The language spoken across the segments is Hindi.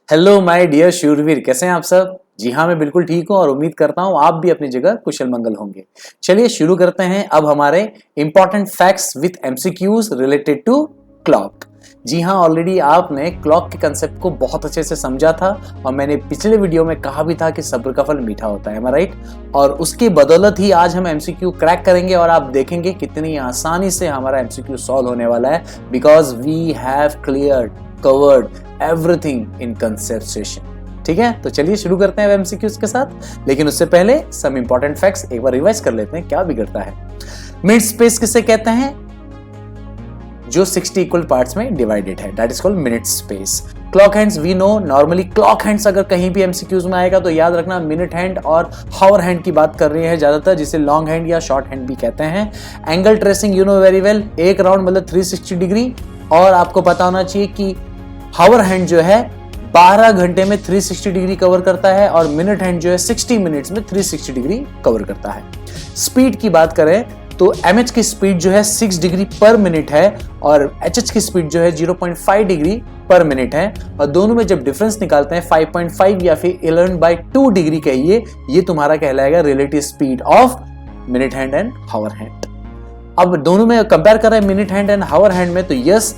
हेलो माय डियर शूरवीर, कैसे हैं आप सब। जी हाँ, मैं बिल्कुल ठीक हूँ और उम्मीद करता हूँ आप भी अपनी जगह कुशल मंगल होंगे। चलिए शुरू करते हैं अब हमारे important facts with MCQs related to clock. जी हाँ, ऑलरेडी आपने क्लॉक के कंसेप्ट को बहुत अच्छे से समझा था और मैंने पिछले वीडियो में कहा भी था कि सब्र का फल मीठा होता है, राइट। और उसकी बदौलत ही आज हम एमसीक्यू क्रैक करेंगे और आप देखेंगे कितनी आसानी से हमारा एमसीक्यू सॉल्व होने वाला है, because we have cleared covered everything in concept session. ठीक है, तो चलिए शुरू करते हैं एमसीक्यूज के साथ। लेकिन उससे पहले सम इंपॉर्टेंट फैक्ट्स एक बार रिवाइज कर लेते हैं, क्या बिगड़ता है। मिड स्पेस किसे कहते हैं? जो 60 इक्वल पार्ट्स में डिवाइडेड है, that is called minute space. Clock hands we know, normally clock hands अगर कहीं भी एमसीक्यूज में आएगा तो याद रखना मिनट हैंड और हावर हैंड की बात कर रही है ज्यादातर, जिसे लॉन्ग हैंड या शॉर्ट हैंड भी कहते हैं। Angle tracing you know very well, एक राउंड मतलब 360 डिग्री। और आपको पता होना चाहिए कि हावर हैंड जो है 12 घंटे में 360 डिग्री कवर करता है और मिनट हैंड जो है 60 मिनट्स में 360 डिग्री कवर करता है। स्पीड की बात करें तो एमएच की स्पीड जो है 6 डिग्री पर मिनट है और एचएच की स्पीड जो है 0.5 डिग्री पर मिनट है। और दोनों में जब डिफरेंस निकालते हैं 5.5 या फिर 11/2 डिग्री कहिए, ये तुम्हारा कहलाएगा relative speed of minute hand and hour hand. अब दोनों में कंपेयर कर रहे हैं minute hand and hour hand में, तो यस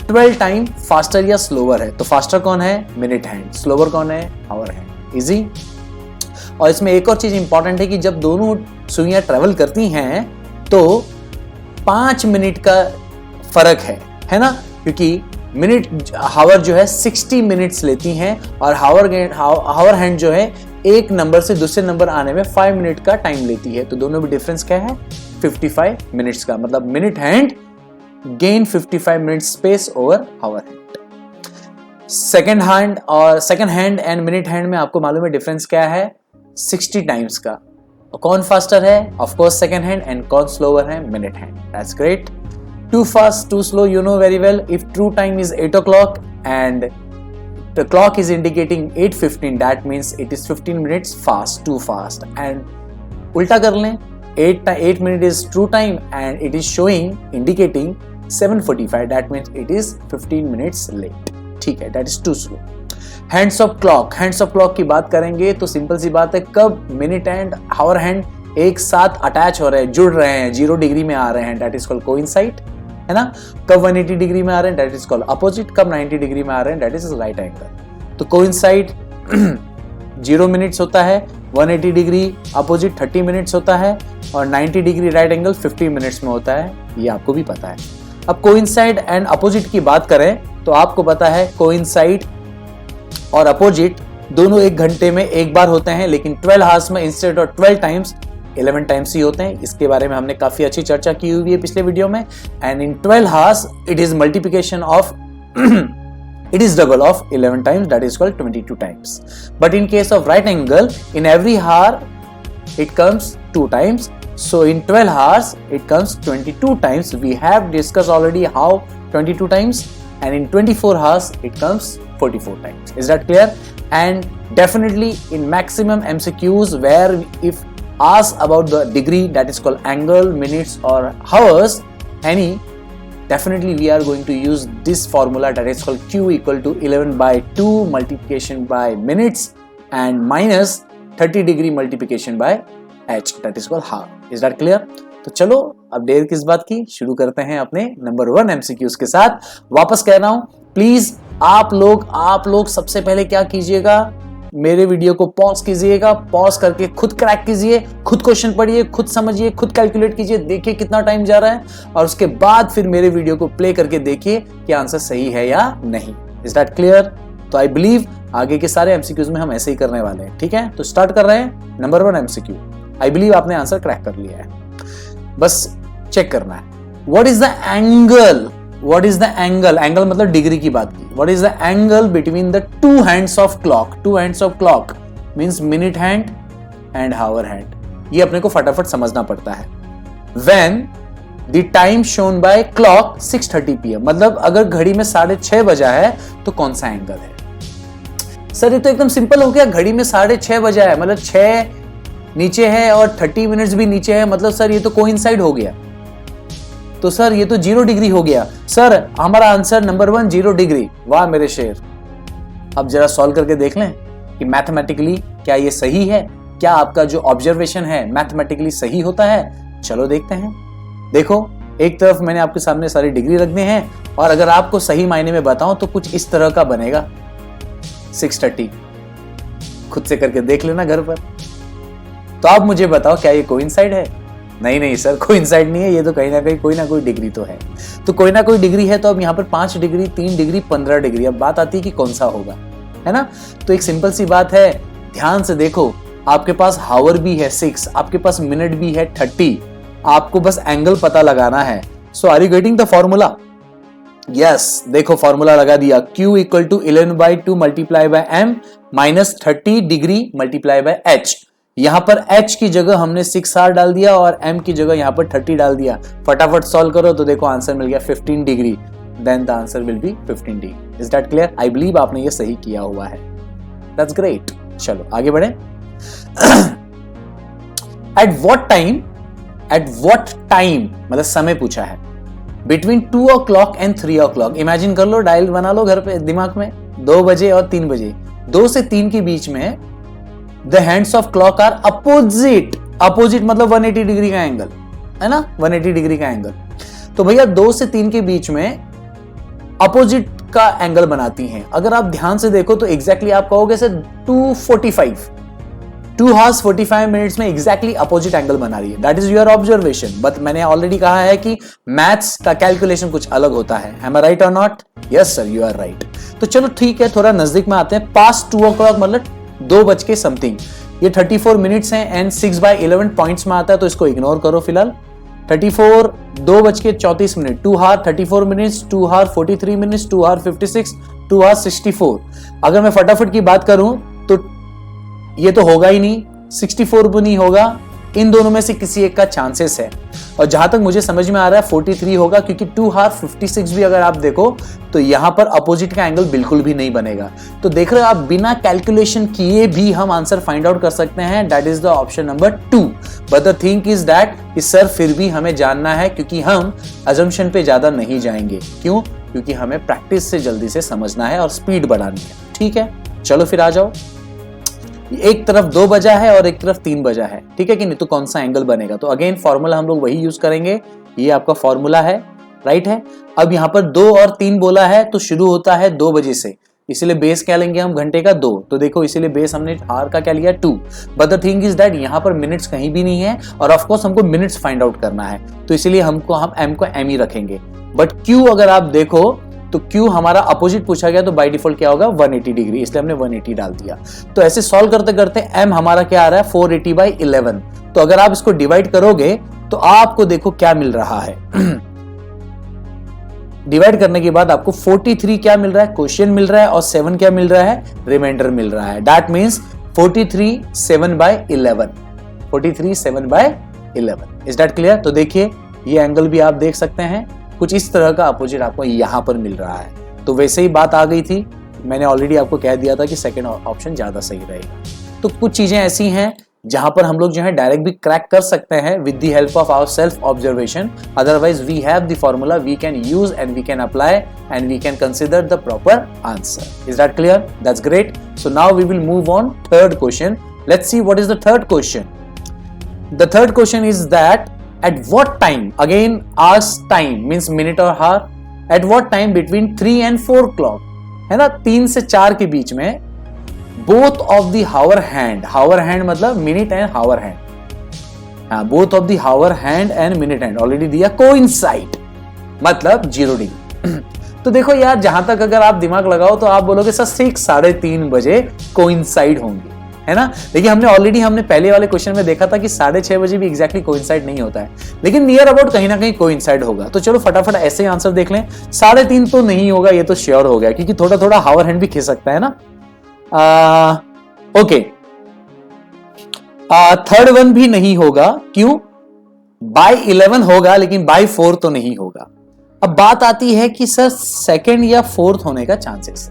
12 टाइम फास्टर या स्लोवर है। तो फास्टर कौन है? Minute hand. स्लोवर कौन है? हावर हैंड। इजी। और इसमें एक और चीज इंपॉर्टेंट है कि जब दोनों सुइयां ट्रेवल करती हैं तो 5 मिनट का फर्क है ना, क्योंकि मिनट हावर जो है 60 मिनट्स लेती हैं और हावर हैंड जो है एक नंबर से दूसरे नंबर आने में 5 मिनट का टाइम लेती है। तो दोनों में डिफरेंस क्या है? 55 मिनट्स का। मतलब minute hand gain 55 minutes space over hour hand। Second hand and minute hand में आपको मालूम है डिफरेंस क्या है? 60 टाइम्स का। कौन फास्टर है? Of course second hand. And कौन स्लोअर है? Minute hand. That's great. Too fast to slow you know very well. If true time is 8 o'clock and the clock is indicating 8:15, that means it is 15 minutes fast, too fast। and उल्टा कर लें, 8 minute is true time and it is indicating 7:45, that means it is 15 minutes late। ठीक है, that is too slow। Hands of clock की बात करेंगे तो सिंपल सी बात है, कब मिनट एंड हावर हैंड एक साथ अटैच हो रहे हैं, जुड़ रहे हैं, 0 डिग्री में आ रहे हैं, that is called coincide, है ना। कब 180 डिग्री में आ रहे हैं, that is called opposite। कब 90 डिग्री में आ रहे हैं, that is right angle। तो coincide 0 मिनट्स होता है, 180 डिग्री अपोजिट 30 मिनट्स होता है और 90 डिग्री राइट एंगल 50 मिनट्स में होता है, ये आपको भी पता है। अब कोइंसाइड एंड अपोजिट की बात करें तो आपको पता है कोइंसाइड और अपोजिट दोनों 1 घंटे में एक बार होते हैं, लेकिन 12 आवर्स में इंस्टेड ऑफ 12 टाइम्स 11 टाइम्स ही होते हैं। इसके बारे में हमने काफी अच्छी चर्चा की हुई है पिछले वीडियो में। And in 12 hours it is multiplication of it is double of 11 times, that is called 22 times। but in case of right angle, in every hour it comes 2 times, so in 12 hours it comes 22 times। we have discussed already how 22 times, and in 24 hours it comes 44 times। is that clear? and definitely in maximum MCQs where if asked about the degree, that is called angle, minutes or hours, definitely we are going to use this formula, that is called Q equal to 11/2 multiplication by minutes and minus 30 degree multiplication by H, that is called hour। is that clear? तो चलो अब देर किस बात की, शुरू करते हैं अपने नंबर 1 MCQs के साथ। वापस कह रहा हूं, प्लीज आप लोग सबसे पहले क्या कीजिएगा, मेरे वीडियो को पॉज कीजिएगा, पॉज करके खुद क्रैक कीजिए, खुद क्वेश्चन पढ़िए, खुद समझिए, खुद कैलकुलेट कीजिए, देखिए कितना टाइम जा रहा है और उसके बाद फिर मेरे वीडियो को प्ले करके देखिए कि आंसर सही है या नहीं। Is that clear? तो आई बिलीव आगे के सारे एमसीक्यूज में हम ऐसे ही करने वाले हैं। ठीक है, तो स्टार्ट कर रहे हैं नंबर 1 एमसीक्यू। आई बिलीव आपने आंसर क्रैक कर लिया है, बस चेक करना है। What is the angle? Angle मतलब डिग्री की बात की। What is the angle between the 2 hands of clock? 2 hands of clock means minute hand and hour hand। ये अपने को फटाफट समझना पड़ता है। When the time shown by clock 6:30 PM, मतलब अगर घड़ी में 6:30 बजा है तो कौन सा एंगल है? सर ये तो एकदम सिंपल हो गया, घड़ी में 6:30 बजा है मतलब 6 नीचे है और 30 मिनट्स भी नीचे है, मतलब सर ये तो कोइंसाइड हो गया। तो सर ये तो 0 डिग्री हो गया। सर हमारा आंसर नंबर 1 0 डिग्री। वाह मेरे शेर, अब जरा सॉल्व करके देख लें कि मैथमेटिकली क्या ये सही है, क्या आपका जो ऑब्जर्वेशन है मैथमेटिकली सही होता है। चलो देखते हैं। देखो, एक तरफ मैंने आपके सामने सारी डिग्री रख दी हैं और अगर आपको सही मायने में बताऊं तो कुछ इस तरह का बनेगा 630। खुद से करके देख लेना घर पर। तो आप मुझे बताओ क्या ये कोइंसाइड है? नहीं सर, कोइंसाइड नहीं है, ये तो कहीं ना कोई डिग्री तो है। तो कोई ना कोई डिग्री है, तो अब यहाँ पर 5 डिग्री, 3 डिग्री, 15 डिग्री। अब बात आती है कि कौन सा होगा, है ना। तो एक सिंपल सी बात है, ध्यान से देखो, आपके पास हावर भी है 6, आपके पास मिनट भी है 30, आपको बस एंगल पता लगाना है। So are you getting the formula? Yes, देखो फॉर्मूला लगा दिया, Q equal to 11/2 multiply by M minus 30 degree multiply by H। यहां पर H की जगह हमने 6R डाल दिया और M की जगह यहां पर 30 डाल दिया। फटाफट सॉल्व करो तो देखो आंसर मिल गया 15 degree. Then the answer will be 15 degree. Is that clear? I believe आपने ये सही किया हुआ है। That's great. चलो आगे बढ़े। एट व्हाट टाइम मतलब समय पूछा है, between 2 o'clock and 3 o'clock। Imagine कर लो, डायल बना लो घर पे दिमाग में, 2 बजे और 3 बजे, 2 से 3 के बीच में the hands of clock are opposite. Opposite मतलब 180 डिग्री का एंगल, है ना, 180 डिग्री का एंगल। तो भैया 2 से 3 के बीच में अपोजिट का एंगल बनाती हैं। अगर आप ध्यान से देखो तो एग्जैक्टली आप कहोगे सर 2:45, 2 hours 45 मिनट्स में एग्जैक्टली अपोजिट एंगल बना रही है। That is your observation. But मैंने ऑलरेडी कहा है कि मैथ्स का कैलकुलेशन कुछ अलग होता है। एम आई राइट और not? Yes sir, you are right. तो चलो ठीक है, थोड़ा नजदीक में आते हैं। पास 2 o'clock मतलब 2 बज के समथिंग, ये 34 मिनट्स हैं एंड 6/11 पॉइंट्स में आता है, तो इसको इग्नोर करो फिलहाल। 34, 2 बज के 34 minute, 2 hour 34 minutes, 2 hour 43 minutes, 2 hour 56, 2 hour 64। अगर मैं फटाफट की बात करूं तो ये तो होगा ही नहीं, 64 भी नहीं होगा, इन दोनों में से किसी एक का चांसेस है। और जहां तक मुझे समझ में आ रहा है 43 होगा, क्योंकि 2 hour 56 भी अगर आप देखो तो यहां पर अपोजिट का एंगल बिल्कुल भी नहीं बनेगा। तो देख रहे हो आप, बिना कैलकुलेशन किए भी हम आंसर फाइंड आउट कर सकते हैं। That is the option number 2। But the thing is that कि सर फिर भी हमें जानना है, क्योंकि हम अजम्पशन पे ज्यादा नहीं जाएंगे। क्यों? क्योंकि हमें प्रैक्टिस से जल्दी से समझना है और स्पीड बढ़ानी है। ठीक है, चलो फिर आ जाओ। एक तरफ 2 बजा है और एक तरफ 3 बजा है, ठीक है कि नहीं, तो कौन सा एंगल बनेगा? तो अगेन फॉर्मूला हम लोग वही यूज करेंगे, ये आपका फॉर्मूला है, राइट है। अब यहाँ पर 2 और 3 बोला है तो शुरू होता है 2 बजे से, इसीलिए बेस क्या लेंगे हम? घंटे का 2। तो देखो इसीलिए बेस हमने आवर का क्या लिया? 2। But the thing is that यहाँ पर मिनट्स कहीं भी नहीं है और ऑफकोर्स हमको मिनट्स फाइंड आउट करना है, तो इसीलिए हम एम को एम ही रखेंगे। बट क्यू अगर आप देखो तो Q हमारा अपोजिट पूछा गया, तो बाय डिफॉल्ट क्या होगा? 180 डिग्री, इसलिए हमने 180 डाल दिया। तो ऐसे सॉल्व करते करते M हमारा क्या आ रहा है? 480/11। तो अगर आप इसको डिवाइड करोगे तो आपको देखो क्या मिल रहा है। डिवाइड करने के बाद आपको 43 क्या मिल रहा है? क्वोशिएंट मिल रहा है, और 7 क्या मिल रहा है? रिमाइंडर मिल रहा है। That means 43 7/11, 43 7/11। Is that clear? तो देखिए ये एंगल भी आप देख सकते हैं, कुछ इस तरह का अपोजिट आपको यहां पर मिल रहा है। तो वैसे ही बात आ गई थी, मैंने ऑलरेडी आपको कह दिया था कि सेकंड ऑप्शन ज्यादा सही रहेगा। तो कुछ चीजें ऐसी हैं जहां पर हम लोग जो है डायरेक्ट भी क्रैक कर सकते हैं with the help of our self observation. Otherwise we have the formula, we can use and we can apply and we can consider the proper answer. Is that clear? That's great. So now we will move on third question. Let's see what is the third question. The third question is that at what time, again hours time means minute or hour, at what time between 3 and 4 o'clock, है ना, 3 से 4 के बीच में both of the hour hand मतलब minute and hour hand, हाँ, both of the hour hand and minute hand already दिया, coincide मतलब 0 डिग्री। तो देखो यार, जहां तक अगर आप दिमाग लगाओ तो आप बोलोगे सर 3:30 बजे coincide होंगे, है ना। देखिए हमने पहले वाले क्वेश्चन में देखा था कि 6:30 बजे भी एग्जैक्टली कोइंसाइड नहीं होता है, लेकिन नियर अबाउट कहीं ना कहीं कोइंसाइड होगा। तो चलो फटाफट ऐसे ही आंसर देख लें। 3:30 तो नहीं होगा, ये तो श्योर हो गया, क्योंकि थोड़ा थोड़ा हावर हैंड भी खिंच सकता है ना। ओके, थर्ड वन भी नहीं होगा। क्यों? बाय 11 होगा, लेकिन बाय 4 तो नहीं होगा। अब बात आती है कि सर सेकेंड या फोर्थ होने का चांसेस।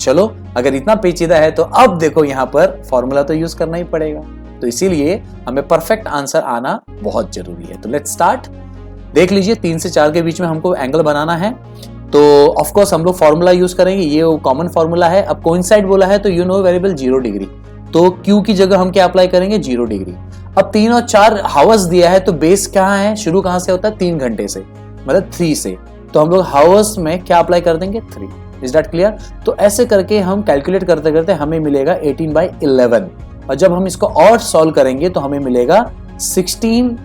चलो अगर इतना पेचीदा है तो अब देखो यहां पर फॉर्मूला तो यूज करना ही पड़ेगा, तो इसीलिए हमें परफेक्ट आंसर आना बहुत जरूरी है। तो लेट्स स्टार्ट। देख लीजिए 3 से 4 के बीच में हमको एंगल बनाना है। तो ऑफ कोर्स हम लोग फॉर्मूला यूज करेंगे, ये कॉमन फॉर्मूला है। अब कोइंसाइड बोला है तो यू नो वेरिएबल 0 डिग्री, तो Q की जगह हम क्या अप्लाई करेंगे 0 डिग्री। अब 3 और 4 हावर्स दिया है तो बेस कहाँ है, शुरू कहाँ से होता है 3 घंटे से, मतलब 3 से, तो हम लोग हावर्स में क्या अप्लाई कर देंगे 3। Is that clear? तो ऐसे करके हम कैलकुलेट करते करते हमें मिलेगा 18/11, और जब हम इसको और सॉल्व करेंगे तो हमें मिलेगा 16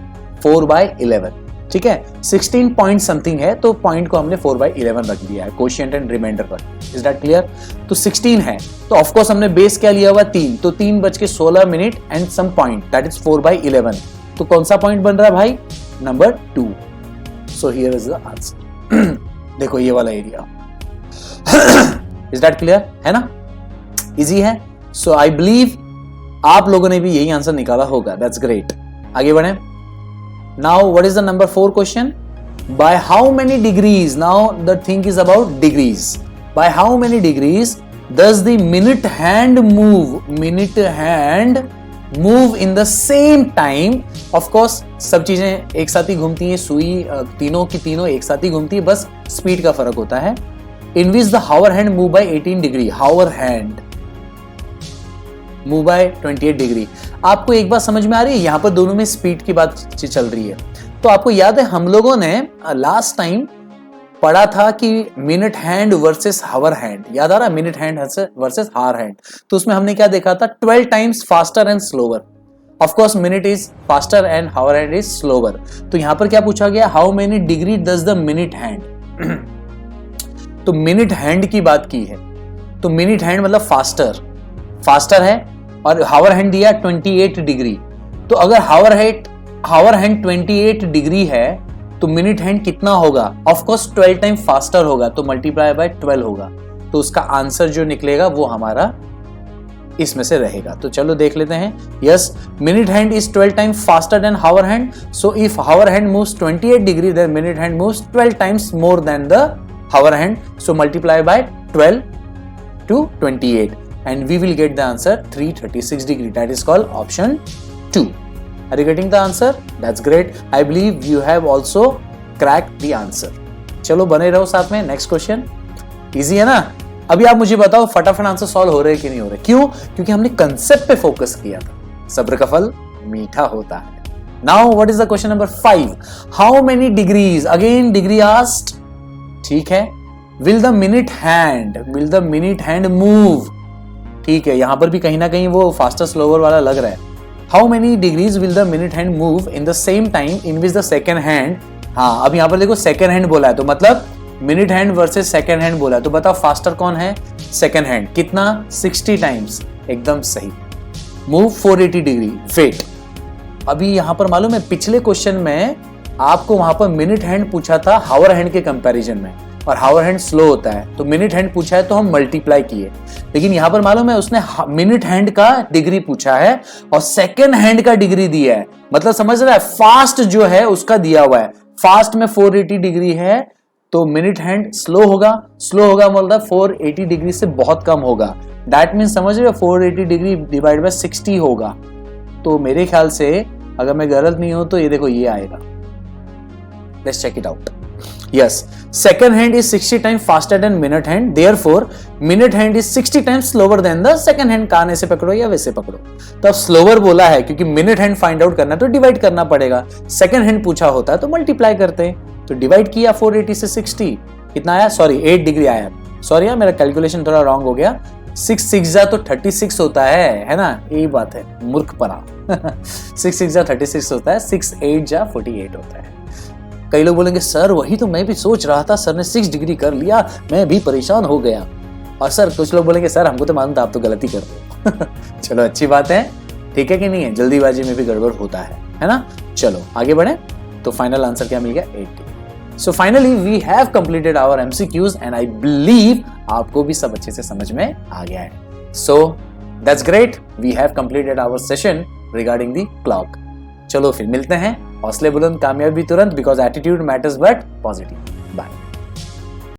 4/11। ठीक है, 16 पॉइंट समथिंग है, तो पॉइंट को हमने 4/11 रख दिया है कोशिएंट एंड रिमाइंडर पर। Is that clear? तो 16 है, तो ऑफ कोर्स हमने बेस क्या लिया हुआ 3, तो 3:16 and some point, that is 4/11। तो कौन सा पॉइंट बन रहा है भाई, number 2। So here is the answer. देखो ये वाला एरिया। Is that clear? है ना, इजी है। सो आई बिलीव आप लोगों ने भी यही आंसर निकाला होगा। That's great. आगे बढ़े। Now what is the number 4 question? By how many degrees? Now the thing is about degrees. By how many degrees does the minute hand move? Minute hand move in the same time. Of course सब चीजें एक साथ ही घूमती हैं, सुई तीनों की तीनों एक साथ ही घूमती है, बस स्पीड का फर्क होता है। In which the hour hand move by 18 degree. Hour hand move by 28 degree. आपको एक बात समझ में आ रही है, यहां पर दोनों में स्पीड की बात चल रही है। तो आपको याद है हम लोगों ने लास्ट टाइम पढ़ा था कि minute hand versus hour hand, याद आ रहा है, minute hand versus hour hand. तो उसमें हमने क्या देखा था, 12 times faster and slower. Of course minute is faster and hour hand is slower. तो यहां पर क्या पूछा गया, how many degree does the minute hand. तो मिनट हैंड की बात की है, तो मिनट हैंड मतलब फास्टर है, और हावर हैंड दिया 28 डिग्री। तो अगर हावर हैंड 28 डिग्री है तो मिनट हैंड कितना होगा, ऑफ कोर्स 12 टाइम फास्टर होगा, तो मल्टीप्लाई बाय 12 होगा। तो उसका आंसर जो निकलेगा वो हमारा इसमें से रहेगा। तो चलो देख लेते हैं। Yes, minute hand is 12 time faster than hour hand. So if hour hand moves 28 degree then minute hand moves 12 times more than the hour hand. So multiply by 12 to 28 and we will get the answer 336 degree. That is called option 2. Are you getting the answer? That's great. I believe you have also cracked the answer. चलो बने रहो साथ में। नेक्स्ट क्वेश्चन इजी है ना। अभी आप मुझे बताओ फटाफट आंसर सॉल्व हो रहे हैं कि नहीं हो रहे। क्यों? क्योंकि हमने कंसेप्ट पे फोकस किया था। सब्र का फल मीठा होता है। Now what is the question number 5? How many degrees, again degree asked. ठीक है, will the minute hand move. ठीक है, यहां पर भी कहीं ना कहीं वो फास्टर स्लोवर वाला लग रहा है। How many degrees will the minute hand move in the same time in which the second hand. हाँ, अब यहां पर देखो सेकेंड हैंड बोला है, तो मतलब minute hand versus second hand बोला है। तो बताओ फास्टर कौन है, सेकेंड हैंड। कितना, 60 टाइम्स। एकदम सही। Move 480 degree. वेट, अभी यहां पर मालूम है पिछले क्वेश्चन में आपको वहां पर मिनट हैंड पूछा था हावर हैंड के कंपैरिजन में, और हावर हैंड स्लो होता है, तो मिनट हैंड पूछा है तो हम मल्टीप्लाई किए। लेकिन यहां पर मालूम है उसने मिनट हैंड का डिग्री पूछा है और सेकेंड हैंड का डिग्री दिया है। मतलब समझ रहा है, फास्ट जो है उसका दिया हुआ है। फास्ट में 480 डिग्री है तो मिनट हैंड स्लो होगा मतलब 480 डिग्री से बहुत कम होगा। दैट मीन समझ रहे हो, 480 डिग्री डिवाइड बाय 60 होगा। तो मेरे ख्याल से अगर मैं गलत नहीं हूं तो ये देखो ये आएगा। Let's check it out. Yes, second hand is 60 times faster than minute hand. Therefore, minute hand is 60 times slower than the second hand. कान ऐसे पकड़ो या वैसे पकड़ो। तो अब slower बोला है क्योंकि minute hand find out करना तो डिवाइड करना पड़ेगा। second hand पूछा होता है तो मल्टीप्लाई करते हैं। तो डिवाइड किया 480 से 60, कितना आया? सॉरी 8 डिग्री आया। सॉरी यार, मेरा कैलकुलेशन थोड़ा रॉन्ग हो गया। 6 6 जा तो 36 होता है ना? यही बात है, मूर्ख परा। 6 6 जा 36 होता है, 6 8 जा 48 होता है। कई लोग बोलेंगे सर वही तो मैं भी सोच रहा था, सर ने 6 डिग्री कर लिया, मैं भी परेशान हो गया। और सर कुछ लोग बोलेंगे सर हमको तो मालूम था आप तो गलती कर रहे हो। चलो अच्छी बात है, ठीक है कि नहीं है, जल्दीबाजी में भी गड़बड़ होता है ना। चलो आगे बढ़े। तो फाइनल आंसर क्या मिल गया? 80। So finally we have completed our MCQs and I believe आपको भी सब अच्छे से समझ में आ गया है। So that's great, we have completed our session regarding the clock. चलो फिर मिलते हैं। हौसले बुलंद, कामयाबी तुरंत, because attitude matters but positive. Bye.